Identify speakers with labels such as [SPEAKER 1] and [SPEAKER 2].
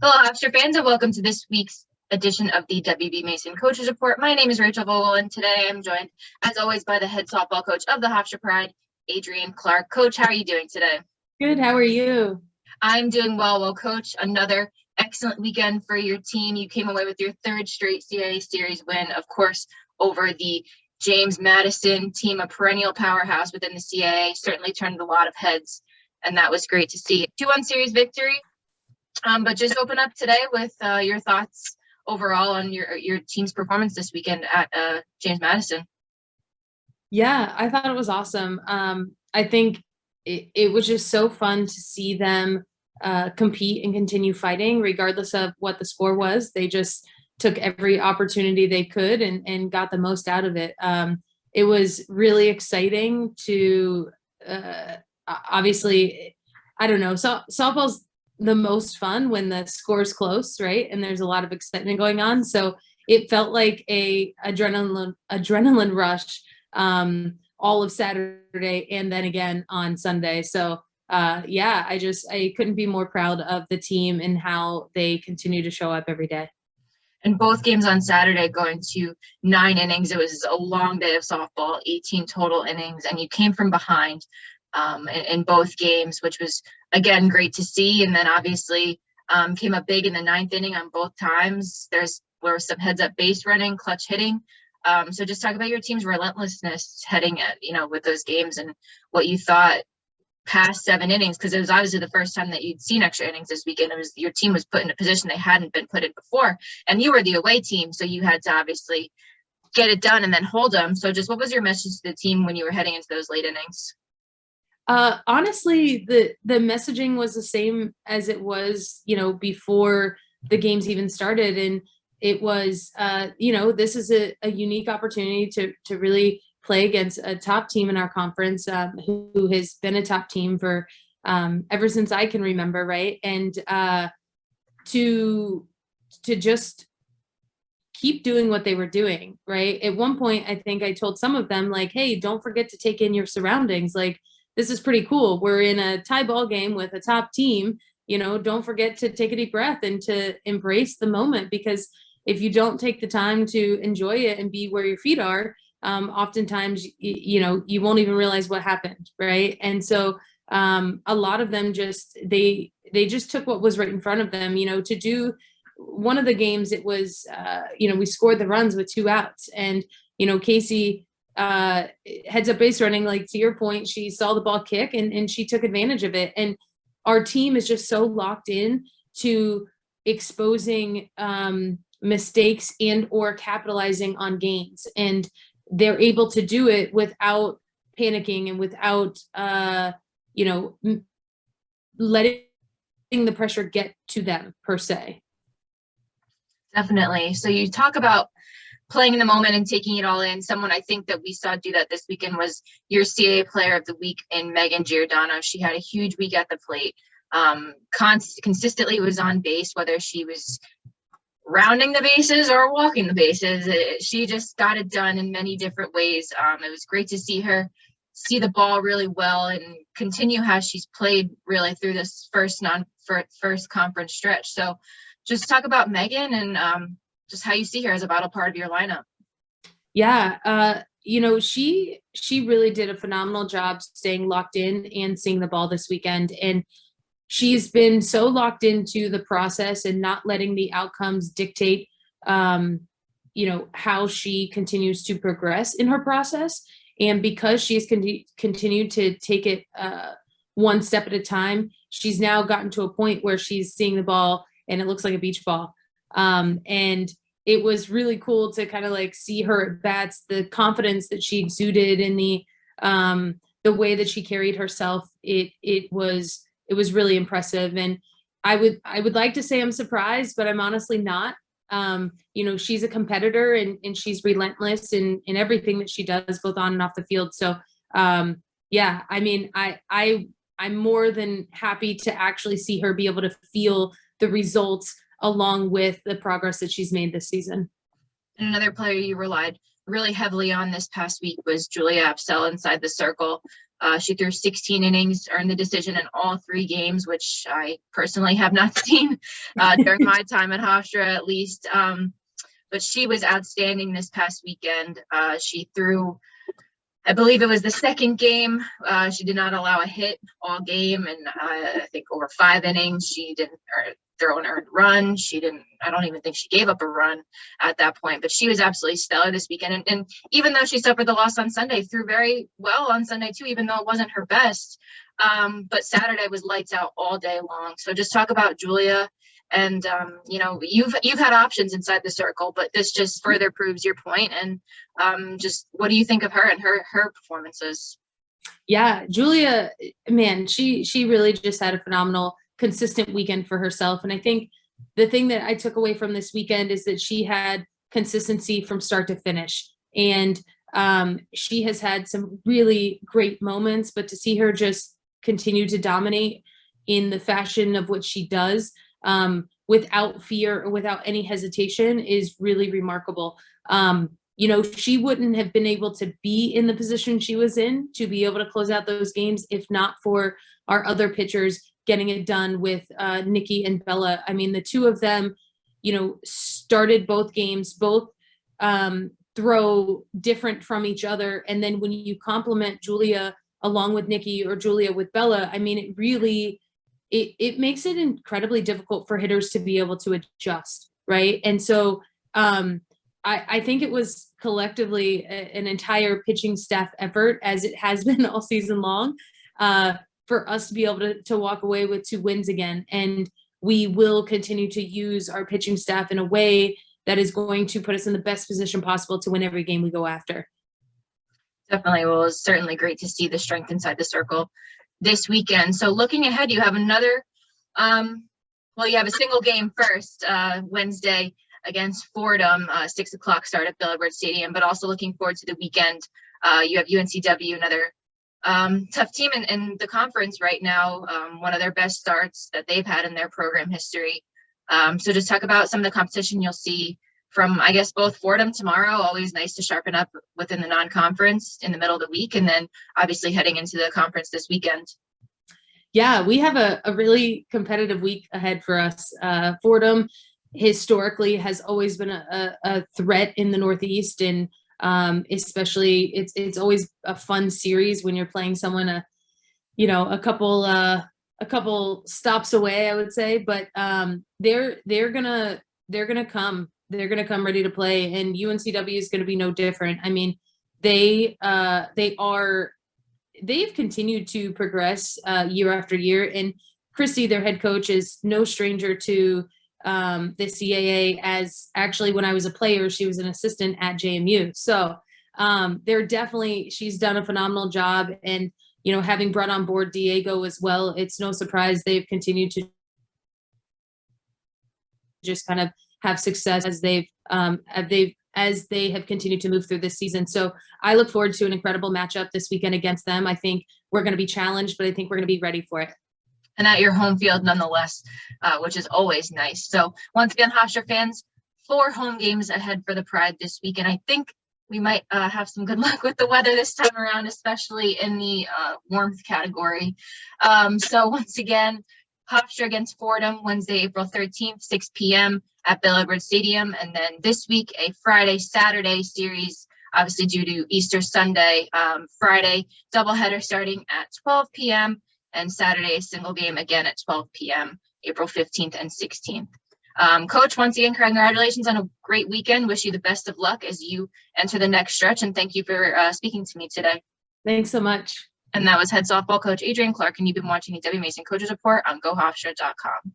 [SPEAKER 1] Hello, Hofstra fans, and welcome to this week's edition of the WB Mason Coaches Report. My name is Rachel Vogel, and today I'm joined, as always, by the head softball coach of the Hofstra Pride, Adrienne Clark. Coach, how are you doing today?
[SPEAKER 2] Good. How are you?
[SPEAKER 1] I'm doing well. Well, Coach, another excellent weekend for your team. You came away with your third straight CAA Series win, of course, over the James Madison team, a perennial powerhouse within the CAA. Certainly turned a lot of heads, and that was great to see. 2-1 series victory. But just open up today with your thoughts overall on your team's performance this weekend at James Madison.
[SPEAKER 2] Yeah, I thought it was awesome. I think it was just so fun to see them compete and continue fighting regardless of what the score was. They just took every opportunity they could and got the most out of it. It was really exciting to obviously, I don't know, softball's the most fun when the score's close, right? And there's a lot of excitement going on. So it felt like a adrenaline rush all of Saturday and then again on Sunday. So yeah, I couldn't be more proud of the team and how they continue to show up every day.
[SPEAKER 1] And both games on Saturday going to 9 innings. It was a long day of softball, 18 total innings, and you came from behind in both games, which was, again, great to see. And then obviously came up big in the 9th inning on both times. There were some heads-up base running, clutch hitting. So just talk about your team's relentlessness heading at, with those games and what you thought past 7 innings, because it was obviously the first time that you'd seen extra innings this weekend. It was your team was put in a position they hadn't been put in before, and you were the away team, so you had to obviously get it done and then hold them. So just what was your message to the team when you were heading into those late innings?
[SPEAKER 2] Honestly, the messaging was the same as it was, before the games even started. And it was, this is a unique opportunity to really play against a top team in our conference, who has been a top team for ever since I can remember, right? And to just keep doing what they were doing, right? At one point, I think I told some of them, like, hey, don't forget to take in your surroundings. Like, this is pretty cool. We're in a tie ball game with a top team. Don't forget to take a deep breath and to embrace the moment, because if you don't take the time to enjoy it and be where your feet are, oftentimes, you won't even realize what happened, right? And so a lot of them they just took what was right in front of them. To do one of the games, it was, we scored the runs with 2 outs, and Casey, heads up base running, like to your point, she saw the ball kick and she took advantage of it. And our team is just so locked in to exposing mistakes and or capitalizing on gains, and they're able to do it without panicking and without letting the pressure get to them per se.
[SPEAKER 1] Definitely. So you talk about playing in the moment and taking it all in. Someone I think that we saw do that this weekend was your CAA Player of the Week in Megan Giordano. She had a huge week at the plate. Consistently was on base, whether she was rounding the bases or walking the bases. She just got it done in many different ways. It was great to see her see the ball really well and continue how she's played really through this first conference stretch. So just talk about Megan and just how you see her as a vital part of your lineup.
[SPEAKER 2] Yeah. She really did a phenomenal job staying locked in and seeing the ball this weekend. And she's been so locked into the process and not letting the outcomes dictate, how she continues to progress in her process. And because she's continued to take it one step at a time, she's now gotten to a point where she's seeing the ball and it looks like a beach ball. And it was really cool to kind of like see her at bats, the confidence that she exuded and the way that she carried herself. It was really impressive. And I would like to say I'm surprised, but I'm honestly not. She's a competitor and she's relentless in everything that she does, both on and off the field. So yeah, I mean, I'm more than happy to actually see her be able to feel the results along with the progress that she's made this season.
[SPEAKER 1] And another player you relied really heavily on this past week was Julia Apsell inside the circle. She threw 16 innings, earned the decision in all 3 games, which I personally have not seen during my time at Hofstra, at least. But she was outstanding this past weekend. She threw, I believe it was the second game. She did not allow a hit all game, and I think over 5 innings, she didn't throw an earned run. I don't even think she gave up a run at that point, but she was absolutely stellar this weekend. And even though she suffered the loss on Sunday, threw very well on Sunday too, even though it wasn't her best. But Saturday was lights out all day long. So just talk about Julia. And you've had options inside the circle, but this just further proves your point. And just what do you think of her and her performances?
[SPEAKER 2] Yeah, Julia, man, she really just had a phenomenal, consistent weekend for herself. And I think the thing that I took away from this weekend is that she had consistency from start to finish. And she has had some really great moments, but to see her just continue to dominate in the fashion of what she does, without fear or without any hesitation, is really remarkable. She wouldn't have been able to be in the position she was in to be able to close out those games if not for our other pitchers getting it done with Nikki and Bella. I mean, the two of them, started both games, both throw different from each other. And then when you complement Julia along with Nikki or Julia with Bella, I mean, it really, it makes it incredibly difficult for hitters to be able to adjust, right? And so I think it was collectively an entire pitching staff effort, as it has been all season long, for us to be able to walk away with 2 wins again. And we will continue to use our pitching staff in a way that is going to put us in the best position possible to win every game we go after.
[SPEAKER 1] Definitely. Well, it's certainly great to see the strength inside the circle this weekend. So looking ahead, you have another, you have a single game first, Wednesday against Fordham, 6 o'clock start at Bill Edwards Stadium, but also looking forward to the weekend. You have UNCW, another tough team in the conference right now, one of their best starts that they've had in their program history. So just talk about some of the competition you'll see from, I guess, both Fordham tomorrow. Always nice to sharpen up within the non-conference in the middle of the week, and then obviously heading into the conference this weekend.
[SPEAKER 2] Yeah, we have a really competitive week ahead for us. Fordham historically has always been a threat in the Northeast, and especially it's always a fun series when you're playing someone a couple stops away, I would say. But they're gonna come. They're going to come ready to play, and UNCW is going to be no different. I mean, they've continued to progress year after year, and Christy, their head coach, is no stranger to the CAA. As actually, when I was a player, she was an assistant at JMU. So she's done a phenomenal job, and having brought on board Diego as well, it's no surprise they've continued to just kind of have success as they have continued to move through this season. So I look forward to an incredible matchup this weekend against them. I think we're going to be challenged, but I think we're going to be ready for it.
[SPEAKER 1] And at your home field nonetheless, which is always nice. So once again, Hofstra fans, 4 home games ahead for the Pride this week. And I think we might have some good luck with the weather this time around, especially in the warmth category. So once again, Hofstra against Fordham, Wednesday, April 13th, 6 p.m. at Bill Edwards Stadium. And then this week, a Friday-Saturday series, obviously due to Easter Sunday. Friday, doubleheader starting at 12 p.m. and Saturday, a single game again at 12 p.m., April 15th and 16th. Coach, once again, congratulations on a great weekend. Wish you the best of luck as you enter the next stretch. And thank you for speaking to me today.
[SPEAKER 2] Thanks so much.
[SPEAKER 1] And that was head softball coach Adrienne Clark, and you've been watching the W. Mason Coaches Report on GoHofstra.com.